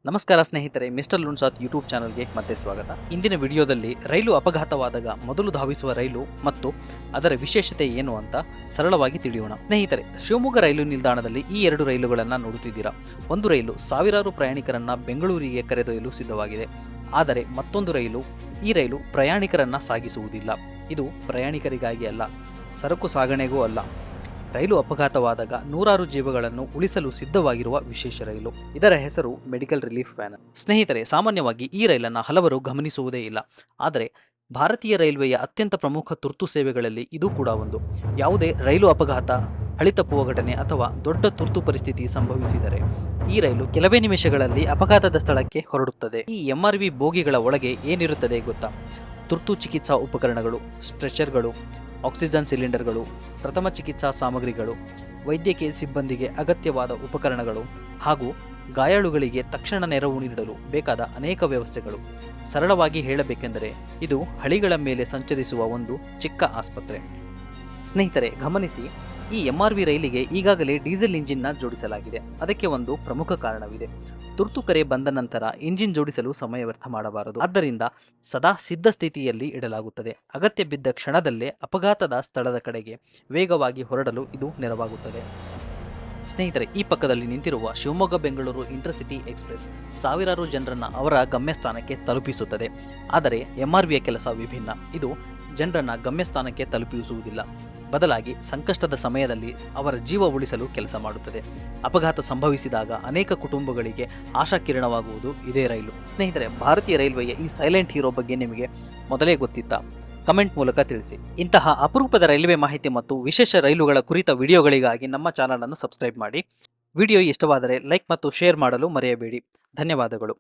ನಮಸ್ಕಾರ ಸ್ನೇಹಿತರೆ, mister ಲುನ್ಸಾತ್ YouTube ಚಾನಲ್ಗೆ ಮತ್ತೆ ಸ್ವಾಗತ. ಇಂದಿನ ವಿಡಿಯೋದಲ್ಲಿ ರೈಲು ಅಪಘಾತವಾದಾಗ ಮೊದಲು ಧಾವಿಸುವ ರೈಲು ಮತ್ತು ಅದರ ವಿಶೇಷತೆ ಏನು ಅಂತ ಸರಳವಾಗಿ ತಿಳಿಯೋಣ. ಸ್ನೇಹಿತರೆ, ಶಿವಮೊಗ್ಗ ರೈಲು ನಿಲ್ದಾಣದಲ್ಲಿ ಈ ಎರಡು ರೈಲುಗಳನ್ನು ನೋಡುತ್ತಿದ್ದೀರಾ. ಒಂದು ರೈಲು ಸಾವಿರಾರು ಪ್ರಯಾಣಿಕರನ್ನ ಬೆಂಗಳೂರಿಗೆ ಕರೆದೊಯ್ಯಲು ಸಿದ್ಧವಾಗಿದೆ. ಆದರೆ ಮತ್ತೊಂದು ರೈಲು, ಈ ರೈಲು ಪ್ರಯಾಣಿಕರನ್ನ ಸಾಗಿಸುವುದಿಲ್ಲ. ಇದು ಪ್ರಯಾಣಿಕರಿಗಾಗಿ ಅಲ್ಲ, ಸರಕು ಸಾಗಣೆಗೂ ಅಲ್ಲ. ರೈಲು ಅಪಘಾತವಾದಾಗ ನೂರಾರು ಜೀವಗಳನ್ನು ಉಳಿಸಲು ಸಿದ್ಧವಾಗಿರುವ ವಿಶೇಷ ರೈಲು. ಇದರ ಹೆಸರು ಮೆಡಿಕಲ್ ರಿಲೀಫ್ ವ್ಯಾನ್. ಸ್ನೇಹಿತರೆ, ಸಾಮಾನ್ಯವಾಗಿ ಈ ರೈಲನ್ನು ಹಲವರು ಗಮನಿಸುವುದೇ ಇಲ್ಲ. ಆದರೆ ಭಾರತೀಯ ರೈಲ್ವೆಯ ಅತ್ಯಂತ ಪ್ರಮುಖ ತುರ್ತು ಸೇವೆಗಳಲ್ಲಿ ಇದು ಕೂಡ ಒಂದು. ಯಾವುದೇ ರೈಲು ಅಪಘಾತ, ಹಳಿತಪ್ಪುವ ಘಟನೆ ಅಥವಾ ದೊಡ್ಡ ತುರ್ತು ಪರಿಸ್ಥಿತಿ ಸಂಭವಿಸಿದರೆ ಈ ರೈಲು ಕೆಲವೇ ನಿಮಿಷಗಳಲ್ಲಿ ಅಪಘಾತದ ಸ್ಥಳಕ್ಕೆ ಹೊರಡುತ್ತದೆ. ಈ ಎಂಆರ್ವಿ ಬೋಗಿಗಳ ಒಳಗೆ ಏನಿರುತ್ತದೆ ಗೊತ್ತಾ? ತುರ್ತು ಚಿಕಿತ್ಸಾ ಉಪಕರಣಗಳು, ಸ್ಟ್ರೆಚರ್ಗಳು, ಆಕ್ಸಿಜನ್ ಸಿಲಿಂಡರ್ಗಳು, ಪ್ರಥಮ ಚಿಕಿತ್ಸಾ ಸಾಮಗ್ರಿಗಳು, ವೈದ್ಯಕೀಯ ಸಿಬ್ಬಂದಿಗೆ ಅಗತ್ಯವಾದ ಉಪಕರಣಗಳು ಹಾಗೂ ಗಾಯಾಳುಗಳಿಗೆ ತಕ್ಷಣ ನೆರವು ನೀಡಲು ಬೇಕಾದ ಅನೇಕ ವ್ಯವಸ್ಥೆಗಳು. ಸರಳವಾಗಿ ಹೇಳಬೇಕೆಂದರೆ ಇದು ಹಳಿಗಳ ಮೇಲೆ ಸಂಚರಿಸುವ ಒಂದು ಚಿಕ್ಕ ಆಸ್ಪತ್ರೆ. ಸ್ನೇಹಿತರೆ, ಗಮನಿಸಿ, ಈ ಎಂಆರ್ವಿ ರೈಲಿಗೆ ಈಗಾಗಲೇ ಡೀಸೆಲ್ ಇಂಜಿನ್ನ ಜೋಡಿಸಲಾಗಿದೆ. ಅದಕ್ಕೆ ಒಂದು ಪ್ರಮುಖ ಕಾರಣವಿದೆ. ತುರ್ತು ಕರೆ ಬಂದ ನಂತರ ಇಂಜಿನ್ ಜೋಡಿಸಲು ಸಮಯ ವ್ಯರ್ಥ ಮಾಡಬಾರದು. ಆದ್ದರಿಂದ ಸದಾ ಸಿದ್ಧ ಸ್ಥಿತಿಯಲ್ಲಿ ಇಡಲಾಗುತ್ತದೆ. ಅಗತ್ಯ ಬಿದ್ದ ಕ್ಷಣದಲ್ಲೇ ಅಪಘಾತದ ಸ್ಥಳದ ಕಡೆಗೆ ವೇಗವಾಗಿ ಹೊರಡಲು ಇದು ನೆರವಾಗುತ್ತದೆ. ಸ್ನೇಹಿತರೆ, ಈ ಪಕ್ಕದಲ್ಲಿ ನಿಂತಿರುವ ಶಿವಮೊಗ್ಗ ಬೆಂಗಳೂರು ಇಂಟರ್ಸಿಟಿ ಎಕ್ಸ್ಪ್ರೆಸ್ ಸಾವಿರಾರು ಜನರನ್ನ ಅವರ ಗಮ್ಯಸ್ಥಾನಕ್ಕೆ ತಲುಪಿಸುತ್ತದೆ. ಆದರೆ ಎಂಆರ್ವಿಯ ಕೆಲಸ ವಿಭಿನ್ನ. ಇದು ಜನರನ್ನ ಗಮ್ಯಸ್ಥಾನಕ್ಕೆ ತಲುಪಿಸುವುದಿಲ್ಲ, ಬದಲಾಗಿ ಸಂಕಷ್ಟದ ಸಮಯದಲ್ಲಿ ಅವರ ಜೀವ ಉಳಿಸಲು ಕೆಲಸ ಮಾಡುತ್ತದೆ. ಅಪಘಾತ ಸಂಭವಿಸಿದಾಗ ಅನೇಕ ಕುಟುಂಬಗಳಿಗೆ ಆಶಾಕಿರಣವಾಗುವುದು ಇದೇ ರೈಲು. ಸ್ನೇಹಿತರೆ, ಭಾರತೀಯ ರೈಲ್ವೆಯ ಈ ಸೈಲೆಂಟ್ ಹೀರೋ ಬಗ್ಗೆ ನಿಮಗೆ ಮೊದಲೇ ಗೊತ್ತಿತ್ತಾ? ಕಮೆಂಟ್ ಮೂಲಕ ತಿಳಿಸಿ. ಇಂತಹ ಅಪರೂಪದ ರೈಲ್ವೆ ಮಾಹಿತಿ ಮತ್ತು ವಿಶೇಷ ರೈಲುಗಳ ಕುರಿತ ವಿಡಿಯೋಗಳಿಗಾಗಿ ನಮ್ಮ ಚಾನಲ್ ಅನ್ನು ಸಬ್ಸ್ಕ್ರೈಬ್ ಮಾಡಿ. ವಿಡಿಯೋ ಇಷ್ಟವಾದರೆ ಲೈಕ್ ಮತ್ತು ಶೇರ್ ಮಾಡಲು ಮರೆಯಬೇಡಿ. ಧನ್ಯವಾದಗಳು.